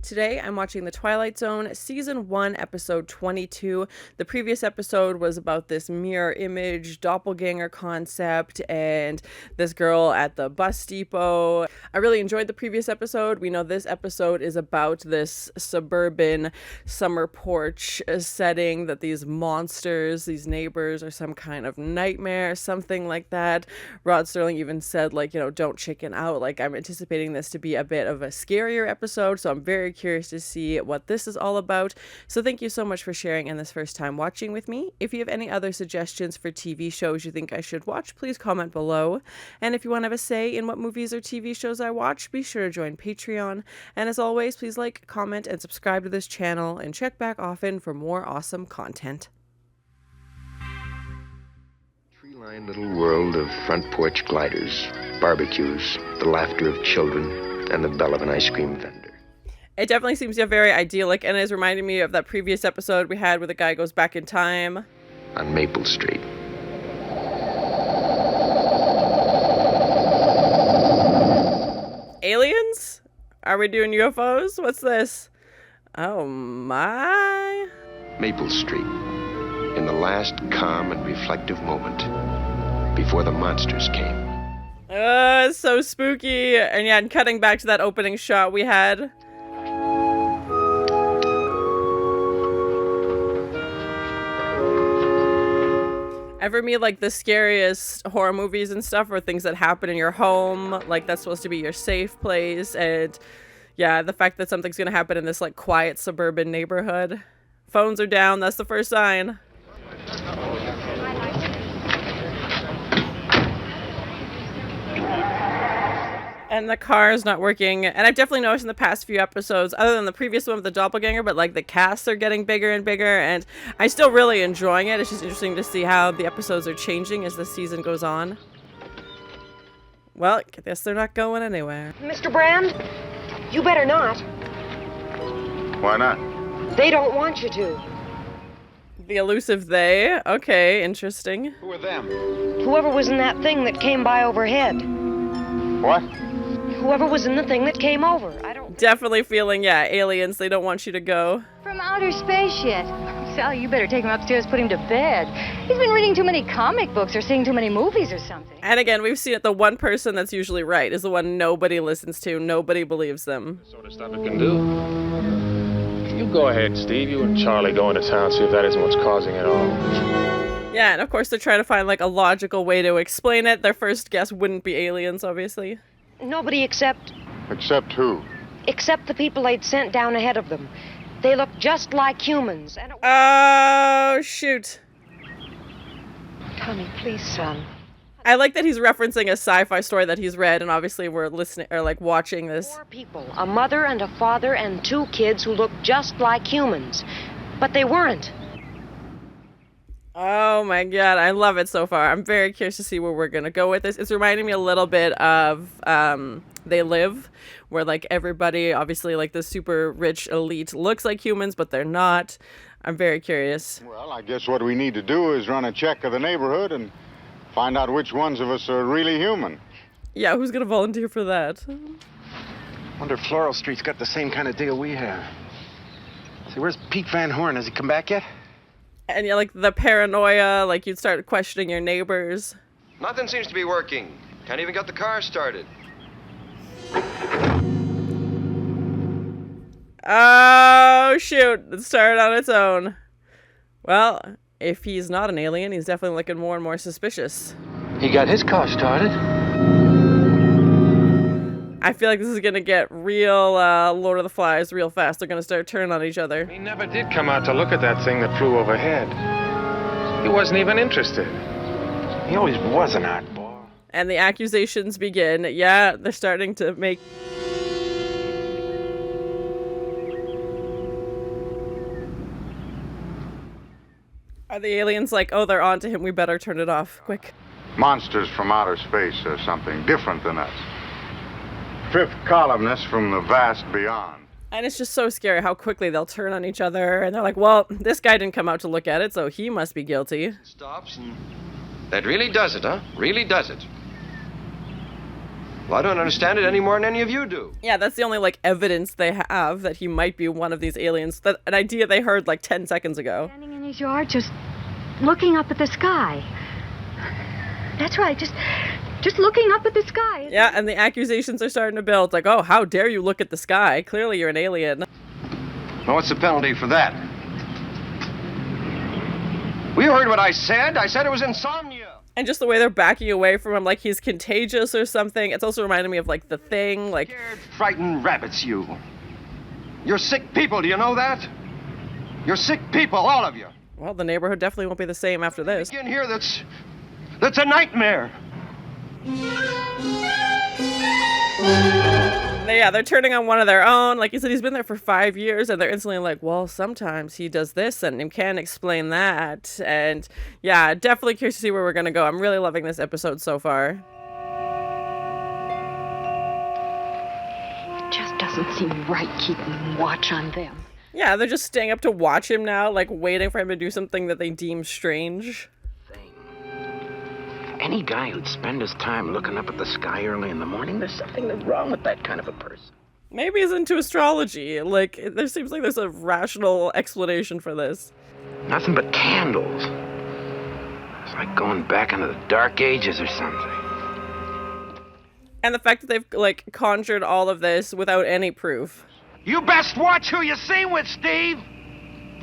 Today, I'm watching The Twilight Zone, Season 1, Episode 22. The previous episode was about this mirror image doppelganger concept and this girl at the bus depot. I really enjoyed the previous episode. We know this episode is about this suburban summer porch setting, that these monsters, these neighbors, are some kind of nightmare, something like that. Rod Serling even said, don't chicken out. I'm anticipating this to be a bit of a scarier episode, so I'm very curious to see what this is all about. So thank you so much for sharing and this first time watching with me. If you have any other suggestions for TV shows you think I should watch, please comment below. And if you want to have a say in what movies or TV shows I watch, be sure to join Patreon. And as always, please like, comment, and subscribe to this channel, and check back often for more awesome content. Tree-lined little world of front porch gliders, barbecues, the laughter of children, and the bell of an ice cream vendor. It definitely seems very idyllic, and is reminding me of that previous episode we had where the guy goes back in time. On Maple Street. Aliens? Are we doing UFOs? What's this? Oh my. Maple Street. In the last calm and reflective moment before the monsters came. It's so spooky. And yeah, and cutting back to that opening shot we had. Ever meet the scariest horror movies and stuff, or things that happen in your home, that's supposed to be your safe place, and yeah, the fact that something's gonna happen in this quiet suburban neighborhood. Phones are down, that's the first sign. And the car is not working. And I've definitely noticed in the past few episodes, other than the previous one with the doppelganger, but the casts are getting bigger and bigger, and I'm still really enjoying it. It's just interesting to see how the episodes are changing as the season goes on. Well, I guess they're not going anywhere. Mr. Brand, you better not. Why not? They don't want you to. The elusive they. Okay, interesting. Who are them? Whoever was in that thing that came by overhead. What? Whoever was in the thing that came over. I don't... Definitely feeling, aliens. They don't want you to go. From outer space yet. Sally, you better take him upstairs, put him to bed. He's been reading too many comic books or seeing too many movies or something. And again, we've seen it. The one person that's usually right is the one nobody listens to. Nobody believes them. Sort of stuff it can do. You go ahead, Steve. You and Charlie go into town, see if that isn't what's causing it all. Yeah, and of course they're trying to find a logical way to explain it. Their first guess wouldn't be aliens, obviously. Nobody except... Except who? Except the people they'd sent down ahead of them. They look just like humans, and... Oh, shoot. Tommy, please, son. I like that he's referencing a sci-fi story that he's read, and obviously we're listening, or watching this. 4 people, a mother and a father and 2 kids who looked just like humans. But they weren't. Oh my god, I love it so far. I'm very curious to see where we're gonna go with this. It's reminding me a little bit of They Live, where everybody, obviously the super rich elite, looks like humans, but they're not. I'm very curious. Well, I guess what we need to do is run a check of the neighborhood and find out which ones of us are really human. Yeah, who's gonna volunteer for that? Wonder if Floral Street's got the same kind of deal we have. See, where's Pete Van Horn? Has he come back yet? And yeah, the paranoia, you'd start questioning your neighbors. Nothing seems to be working. Can't even get the car started. Oh, shoot. It started on its own. Well, if he's not an alien, he's definitely looking more and more suspicious. He got his car started. I feel like this is going to get real Lord of the Flies real fast. They're going to start turning on each other. He never did come out to look at that thing that flew overhead. He wasn't even interested. He always was an oddball. And the accusations begin. Yeah, they're starting to make... Are the aliens oh, they're on to him, we better turn it off, quick. Monsters from outer space are something different than us. Fifth columnists from the vast beyond. And it's just so scary how quickly they'll turn on each other, and they're like, well, this guy didn't come out to look at it, so he must be guilty. Stops and... That really does it, huh? Really does it. Well, I don't understand it any more than any of you do. Yeah, that's the only, like, evidence they have that he might be one of these aliens. An idea they heard, like, 10 seconds ago. Standing in his yard, just looking up at the sky. That's right, just looking up at the sky. Yeah, and the accusations are starting to build. Like, oh, how dare you look at the sky? Clearly you're an alien. Well, what's the penalty for that? Well, you heard what I said. I said it was insomnia. And just the way they're backing away from him, like he's contagious or something. It's also reminding me of, like, The Thing, like... Scared, frightened rabbits, you. You're sick people, do you know that? You're sick people, all of you. Well, the neighborhood definitely won't be the same after this. In here that's a nightmare. Yeah, they're turning on one of their own. Like you said, he's been there for 5 years, and they're instantly like, well, sometimes he does this, and you can't explain that. And yeah, definitely curious to see where we're going to go. I'm really loving this episode so far. It just doesn't seem right keeping watch on them. Yeah, they're just staying up to watch him now, like waiting for him to do something that they deem strange. Any guy who'd spend his time looking up at the sky early in the morning, there's something that's wrong with that kind of a person. Maybe he's into astrology. Like, there seems like there's a rational explanation for this. Nothing but candles. It's like going back into the Dark Ages or something. And the fact that they've, like, conjured all of this without any proof. You best watch who you're seen with, Steve.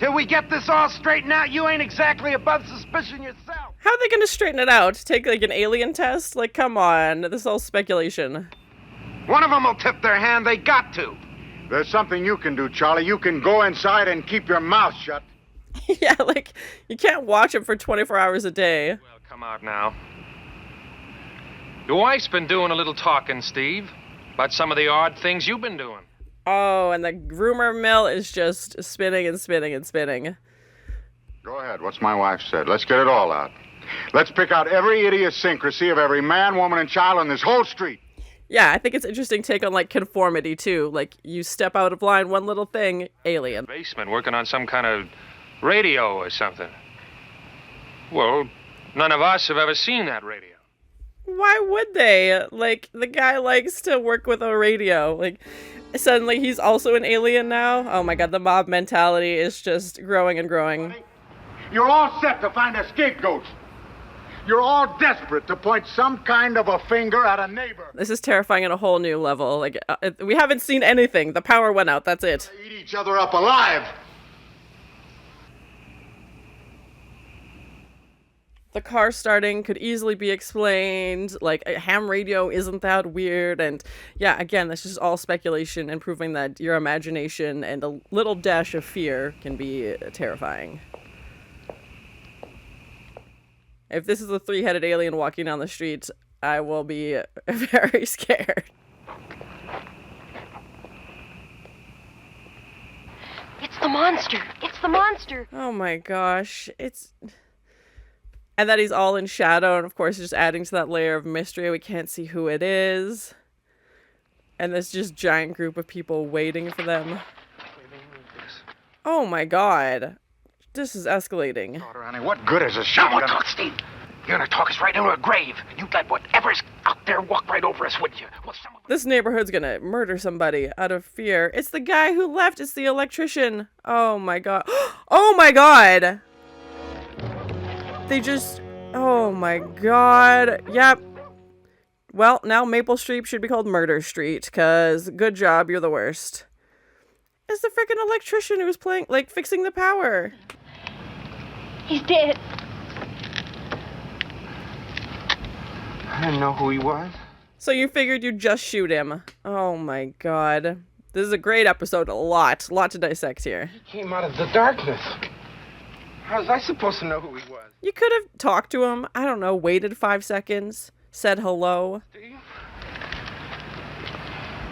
Till we get this all straightened out, you ain't exactly above suspicion yourself. How are they going to straighten it out? Take, like, an alien test? Like, come on. This is all speculation. One of them will tip their hand. They got to. There's something you can do, Charlie. You can go inside and keep your mouth shut. Yeah, like, you can't watch him for 24 hours a day. Well, come out now. Your wife's been doing a little talking, Steve, about some of the odd things you've been doing. Oh, and the rumor mill is just spinning and spinning and spinning. Go ahead. What's my wife said? Let's get it all out. Let's pick out every idiosyncrasy of every man, woman, and child on this whole street. Yeah, I think it's an interesting take on, like, conformity, too. Like, you step out of line, one little thing, alien. Basement, working on some kind of radio or something. Well, none of us have ever seen that radio. Why would they? Like, the guy likes to work with a radio. Like, suddenly he's also an alien now? Oh my god, the mob mentality is just growing and growing. You're all set to find a scapegoat. You're all desperate to point some kind of a finger at a neighbor. This is terrifying at a whole new level. Like, we haven't seen anything. The power went out. That's it. They eat each other up alive. The car starting could easily be explained. Like, a ham radio isn't that weird. And yeah, again, this is all speculation and proving that your imagination and a little dash of fear can be terrifying. If this is a three-headed alien walking down the street, I will be very scared. It's the monster! It's the monster! Oh my gosh. And that he's all in shadow, and of course just adding to that layer of mystery. We can't see who it is. And there's just giant group of people waiting for them. Oh my god. This is escalating. Daughter, honey, what good is a shotgun? Don't talk, Steve. You're gonna talk us right into a grave. You'd let whatever's out there walk right over us, wouldn't you? Well, this neighborhood's gonna murder somebody out of fear. It's the guy who left. It's the electrician. Oh my god. Oh my god! They just... Oh my god. Yep. Well, now Maple Street should be called Murder Street, because good job, you're the worst. It's the freaking electrician who was playing, like, fixing the power. He's dead. I didn't know who he was. So you figured you'd just shoot him. Oh my god. This is a great episode. A lot to dissect here. He came out of the darkness. How was I supposed to know who he was? You could have talked to him. I don't know, waited 5 seconds, said hello. Steve?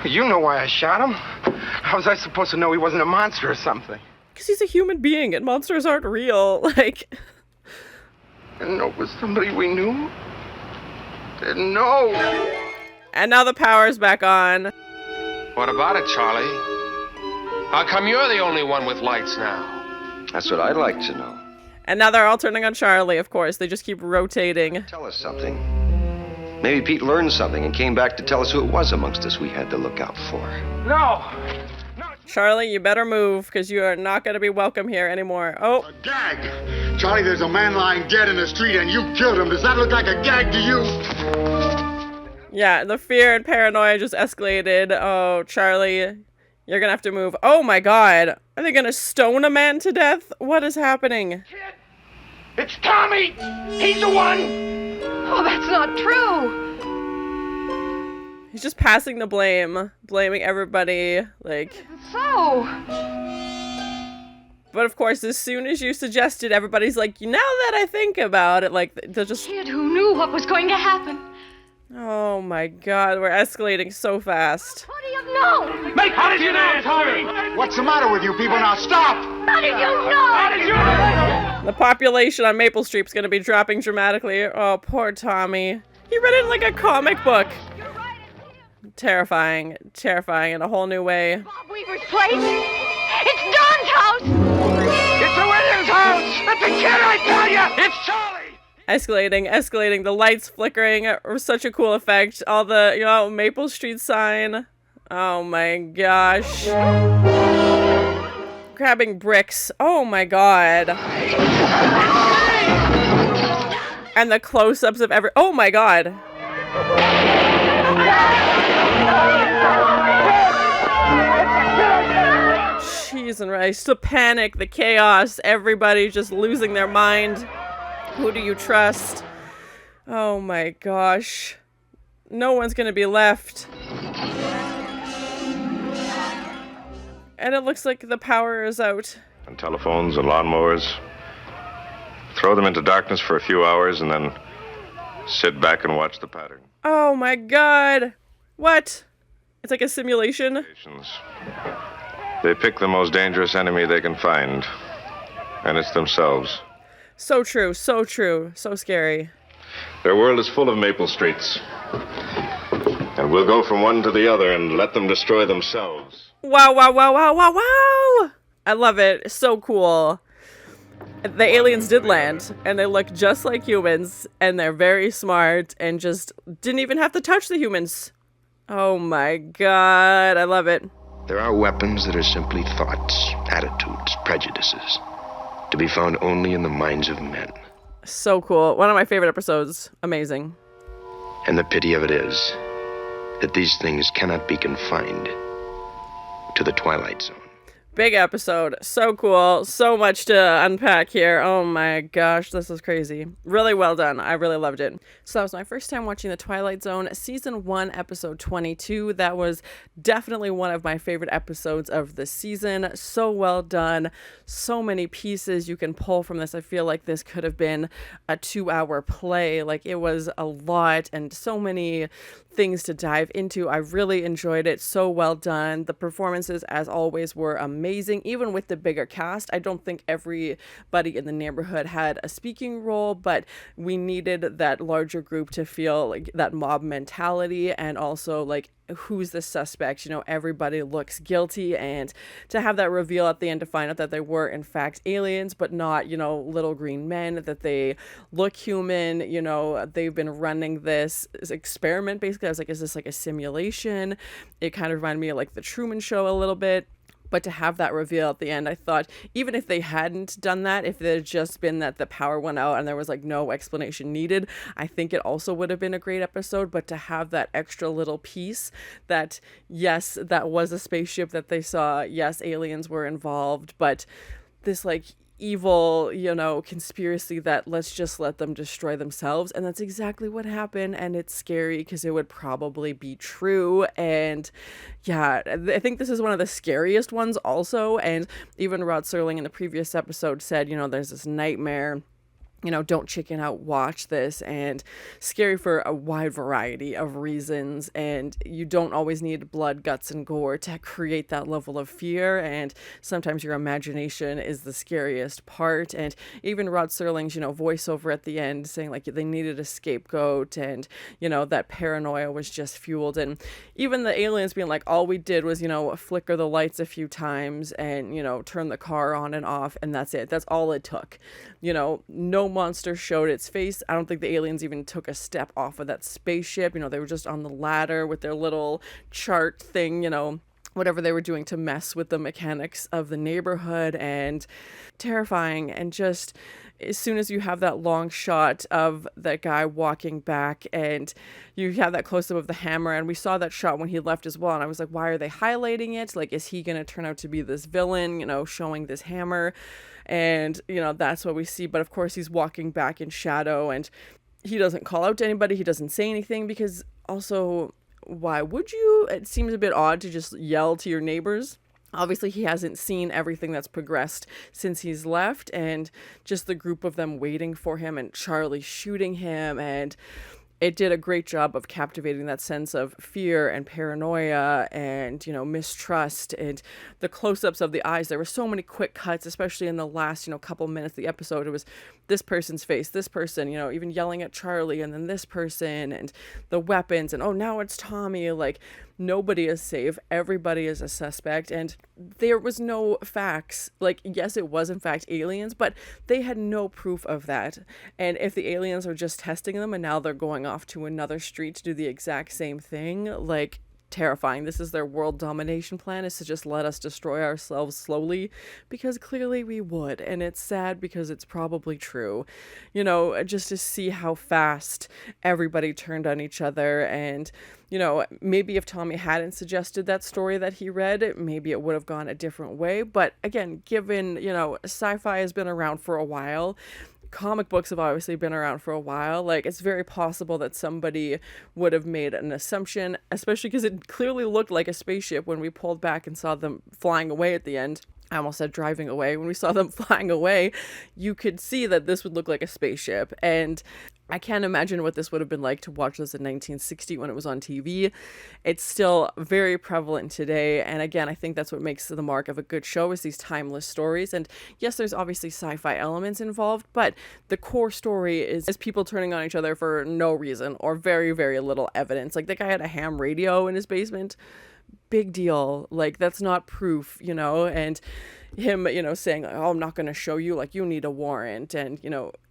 You know why I shot him. How was I supposed to know he wasn't a monster or something? Because he's a human being and monsters aren't real. Like... Didn't know it was somebody we knew. Didn't know. And now the power's back on. What about it, Charlie? How come you're the only one with lights now? That's what I'd like to know. And now they're all turning on Charlie, of course. They just keep rotating. Tell us something. Maybe Pete learned something and came back to tell us who it was amongst us we had to look out for. No! Charlie, you better move, because you are not going to be welcome here anymore. Oh. A gag! Charlie, there's a man lying dead in the street and you killed him. Does that look like a gag to you? Yeah, the fear and paranoia just escalated. Oh, Charlie, you're going to have to move. Oh my god. Are they going to stone a man to death? What is happening? Kid! It's Tommy! He's the one! Oh, that's not true. He's just passing the blame, blaming everybody, like... So... But of course, as soon as you suggested, everybody's like, now that I think about it, like, they're just... Kid who knew what was going to happen. Oh my god, we're escalating so fast. How do you know? Make how did you know, Tommy? What's the matter with you people now? Stop! How did you know? How did you know? The population on Maple Street's gonna be dropping dramatically. Oh, poor Tommy. He read it in like a comic book. Terrifying, terrifying in a whole new way. Bob Weaver's place? It's Don's house! It's the Williams house! That's a kid, I tell you! It's Charlie! Escalating, the lights flickering, such a cool effect. All the, Maple Street sign. Oh my gosh. Grabbing bricks. Oh my god. And the close-ups of oh my god. Cheese and rice. The panic, the chaos, everybody just losing their mind. Who do you trust? Oh my gosh. No one's gonna be left. And it looks like the power is out. And telephones and lawnmowers. Throw them into darkness for a few hours and then sit back and watch the pattern. Oh my god. What? It's like a simulation? They pick the most dangerous enemy they can find. And it's themselves. So true, so true, so scary. Their world is full of Maple Streets. And we'll go from one to the other and let them destroy themselves. Wow, wow, wow, wow, wow, wow! I love it. So cool. The aliens did land, and they look just like humans, and they're very smart, and just didn't even have to touch the humans. Oh my god, I love it. There are weapons that are simply thoughts, attitudes, prejudices, to be found only in the minds of men. So cool. One of my favorite episodes. Amazing. And the pity of it is that these things cannot be confined to the Twilight Zone. Big episode. So cool. So much to unpack here. Oh my gosh, this is crazy. Really well done. I really loved it. So that was my first time watching The Twilight Zone, Season 1, Episode 22. That was definitely one of my favorite episodes of the season. So well done. So many pieces you can pull from this. I feel like this could have been a 2-hour play. Like, it was a lot and so many things to dive into. I really enjoyed it. So well done. The performances, as always, were amazing. Even with the bigger cast, I don't think everybody in the neighborhood had a speaking role, but we needed that larger group to feel like that mob mentality, and also like, who's the suspect? Everybody looks guilty, and to have that reveal at the end to find out that they were in fact aliens, but not, little green men, that they look human. They've been running this experiment basically. I was like, is this like a simulation? It kind of reminded me of like the Truman Show a little bit. But to have that reveal at the end, I thought, even if they hadn't done that, if it had just been that the power went out and there was like no explanation needed, I think it also would have been a great episode. But to have that extra little piece that, yes, that was a spaceship that they saw, yes, aliens were involved, but this like evil, conspiracy that let's just let them destroy themselves. And that's exactly what happened. And it's scary because it would probably be true. And yeah, I think this is one of the scariest ones also. And even Rod Serling in the previous episode said, there's this nightmare. Don't chicken out, watch this. And scary for a wide variety of reasons. And you don't always need blood, guts, and gore to create that level of fear. And sometimes your imagination is the scariest part. And even Rod Serling's, voiceover at the end saying like they needed a scapegoat, and, that paranoia was just fueled. And even the aliens being like, all we did was, flicker the lights a few times and, turn the car on and off. And that's it. That's all it took. No no monster showed its face. I don't think the aliens even took a step off of that spaceship. They were just on the ladder with their little chart thing, whatever they were doing to mess with the mechanics of the neighborhood. And terrifying. And just as soon as you have that long shot of that guy walking back and you have that close-up of the hammer, and we saw that shot when he left as well, and I was like, why are they highlighting it? Like, is he going to turn out to be this villain, showing this hammer? And that's what we see. But of course he's walking back in shadow, and he doesn't call out to anybody. He doesn't say anything, because also, why would you? It seems a bit odd to just yell to your neighbors. Obviously, he hasn't seen everything that's progressed since he's left, and just the group of them waiting for him and Charlie shooting him. And it did a great job of captivating that sense of fear and paranoia and, mistrust, and the close-ups of the eyes. There were so many quick cuts, especially in the last, couple minutes of the episode. It was this person's face, this person, even yelling at Charlie, and then this person, and the weapons, and oh, now it's Tommy. Like, nobody is safe. Everybody is a suspect, and there was no facts. Like, yes, it was in fact aliens, but they had no proof of that. And if the aliens are just testing them and now they're going off to another street to do the exact same thing, like, terrifying. This is their world domination plan, is to just let us destroy ourselves slowly, because clearly we would. And it's sad because it's probably true, just to see how fast everybody turned on each other. And maybe if Tommy hadn't suggested that story that he read, maybe it would have gone a different way. But again, given sci-fi has been around for a while, comic books have obviously been around for a while, like, it's very possible that somebody would have made an assumption, especially because it clearly looked like a spaceship when we pulled back and saw them flying away at the end. I almost said driving away. When we saw them flying away, you could see that this would look like a spaceship. And I can't imagine what this would have been like to watch this in 1960 when it was on TV. It's still very prevalent today. And again, I think that's what makes the mark of a good show, is these timeless stories. And yes, there's obviously sci-fi elements involved, but the core story is people turning on each other for no reason or very, very little evidence. Like, the guy had a ham radio in his basement. Big deal. Like, that's not proof, and him, saying, oh, I'm not going to show you, like, you need a warrant. And,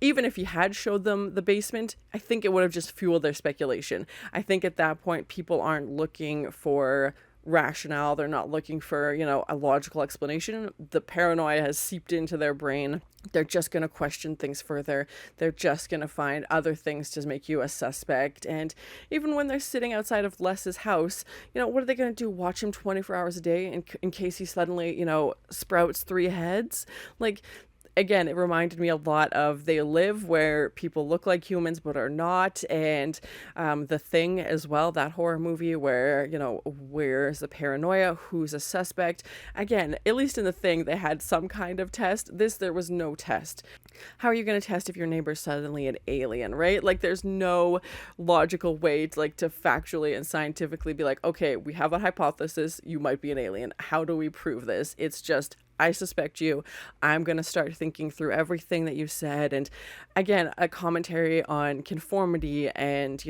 even if he had showed them the basement, I think it would have just fueled their speculation. I think at that point, people aren't looking for rationale. They're not looking for, a logical explanation. The paranoia has seeped into their brain. They're just going to question things further. They're just going to find other things to make you a suspect. And even when they're sitting outside of Les's house, what are they going to do? Watch him 24 hours a day in case he suddenly, sprouts 3 heads? Like, again, it reminded me a lot of They Live, where people look like humans but are not. And The Thing as well, that horror movie where, where's the paranoia? Who's a suspect? Again, at least in The Thing, they had some kind of test. There was no test. How are you going to test if your neighbor's suddenly an alien, right? Like, there's no logical way to, to factually and scientifically be like, okay, we have a hypothesis, you might be an alien. How do we prove this? It's just, I suspect you. I'm going to start thinking through everything that you said. And again, a commentary on conformity and,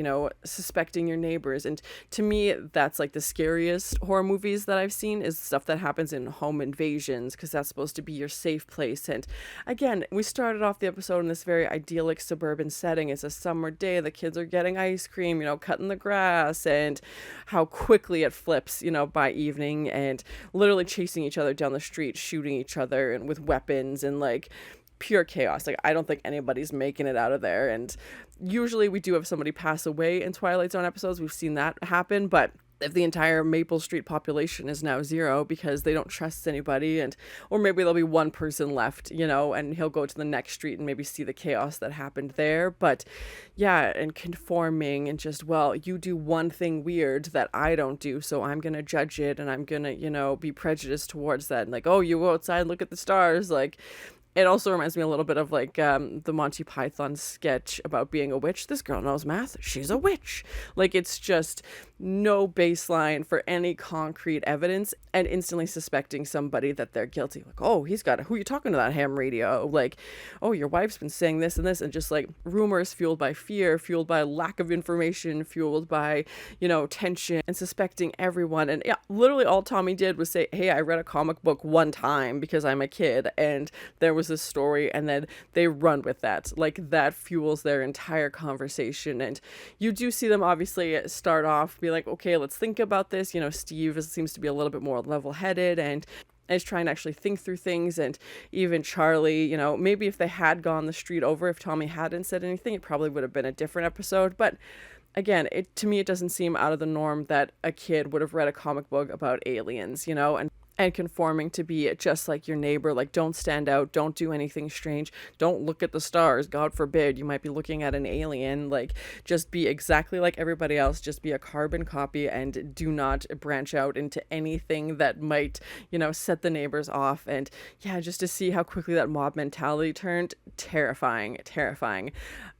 suspecting your neighbors. And to me, that's like the scariest horror movies that I've seen, is stuff that happens in home invasions, because that's supposed to be your safe place. And again, we started off the episode in this very idyllic suburban setting. It's a summer day. The kids are getting ice cream, cutting the grass, and how quickly it flips, by evening, and literally chasing each other down the street, shooting each other and with weapons, and like pure chaos. Like, I don't think anybody's making it out of there. And usually we do have somebody pass away in Twilight Zone episodes. We've seen that happen, but if the entire Maple Street population is now 0 because they don't trust anybody, or maybe there'll be one person left, and he'll go to the next street and maybe see the chaos that happened there. But yeah, and conforming, and just, well, you do one thing weird that I don't do, so I'm gonna judge it, and I'm gonna, be prejudiced towards that. And like, oh, you go outside and look at the stars. Like, it also reminds me a little bit of like the Monty Python sketch about being a witch. This girl knows math. She's a witch. Like, it's just no baseline for any concrete evidence, and instantly suspecting somebody that they're guilty. Like, oh, who are you talking to that ham radio? Like, oh, your wife's been saying this and this, and just like rumors fueled by fear, fueled by lack of information, fueled by, tension, and suspecting everyone. And yeah, literally all Tommy did was say, hey, I read a comic book one time because I'm a kid, and there was here's this story, and then they run with that. Like, that fuels their entire conversation. And you do see them obviously start off, be like, okay, let's think about this. You know, Steve seems to be a little bit more level-headed and is trying to actually think through things. And even Charlie, you know, maybe if they had gone the street over, if Tommy hadn't said anything, it probably would have been a different episode. But again, to me, it doesn't seem out of the norm that a kid would have read a comic book about aliens, you know, and conforming to be just like your neighbor. Like, don't stand out, don't do anything strange, don't look at the stars, God forbid, you might be looking at an alien. Like, just be exactly like everybody else, just be a carbon copy, and do not branch out into anything that might, you know, set the neighbors off. And yeah, just to see how quickly that mob mentality turned, terrifying.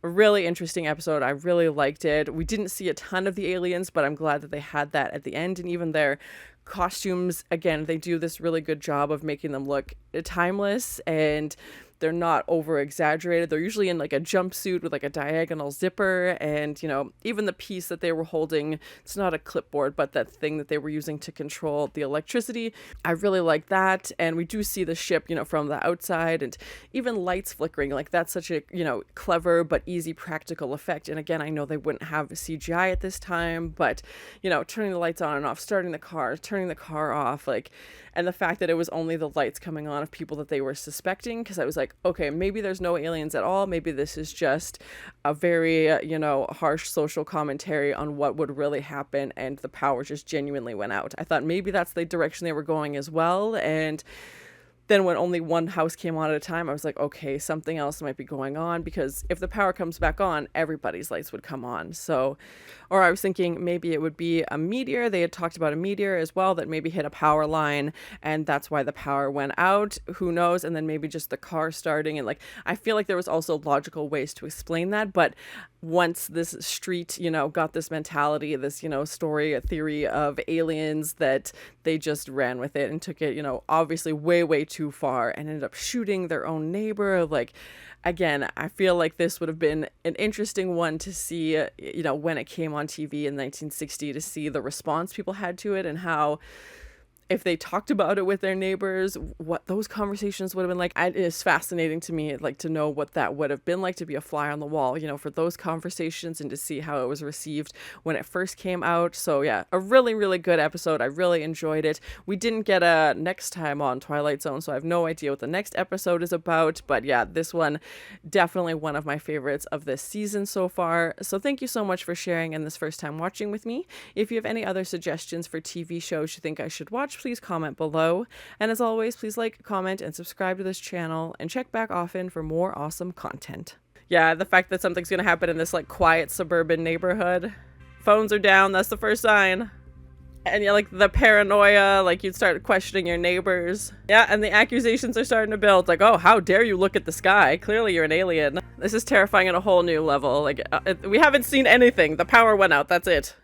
A really interesting episode. I really liked it. We didn't see a ton of the aliens, but I'm glad that they had that at the end. And even their costumes, again, they do this really good job of making them look timeless, and they're not over exaggerated. They're usually in like a jumpsuit with like a diagonal zipper, and you know, even the piece that they were holding, it's not a clipboard, but that thing that they were using to control the electricity, I really like that. And we do see the ship, you know, from the outside, and even lights flickering. Like, that's such a, you know, clever but easy practical effect. And again, I know they wouldn't have CGI at this time, but you know, turning the lights on and off, starting the car, turning the car off, like, and the fact that it was only the lights coming on of people that they were suspecting, because I was like, okay, maybe there's no aliens at all. Maybe this is just a very, you know, harsh social commentary on what would really happen, and the power just genuinely went out. I thought maybe that's the direction they were going as well. And then when only one house came on at a time, I was like, okay, something else might be going on, because if the power comes back on, everybody's lights would come on. So, or I was thinking maybe it would be a meteor. They had talked about a meteor as well that maybe hit a power line, and that's why the power went out. Who knows? And then maybe just the car starting. And like, I feel like there was also logical ways to explain that. But once this street, you know, got this mentality, this, you know, story, a theory of aliens, that they just ran with it and took it, you know, obviously way too far, and ended up shooting their own neighbor. Like, again, I feel like this would have been an interesting one to see, you know, when it came on TV in 1960, to see the response people had to it, and how, if they talked about it with their neighbors, what those conversations would have been like. It is fascinating to me, like, to know what that would have been like, to be a fly on the wall, you know, for those conversations, and to see how it was received when it first came out. So yeah, a really good episode. I really enjoyed it. We didn't get a next time on Twilight Zone, so I have no idea what the next episode is about. But yeah, this one, definitely one of my favorites of this season so far. So thank you so much for sharing and this first time watching with me. If you have any other suggestions for TV shows you think I should watch, please comment below. And as always, please like, comment, and subscribe to this channel, and check back often for more awesome content. Yeah, the fact that something's gonna happen in this like quiet suburban neighborhood. Phones are down, that's the first sign. And yeah, like the paranoia, like you'd start questioning your neighbors. Yeah, and the accusations are starting to build, like, oh, how dare you look at the sky? Clearly you're an alien. This is terrifying at a whole new level. Like, we haven't seen anything. The power went out, that's it.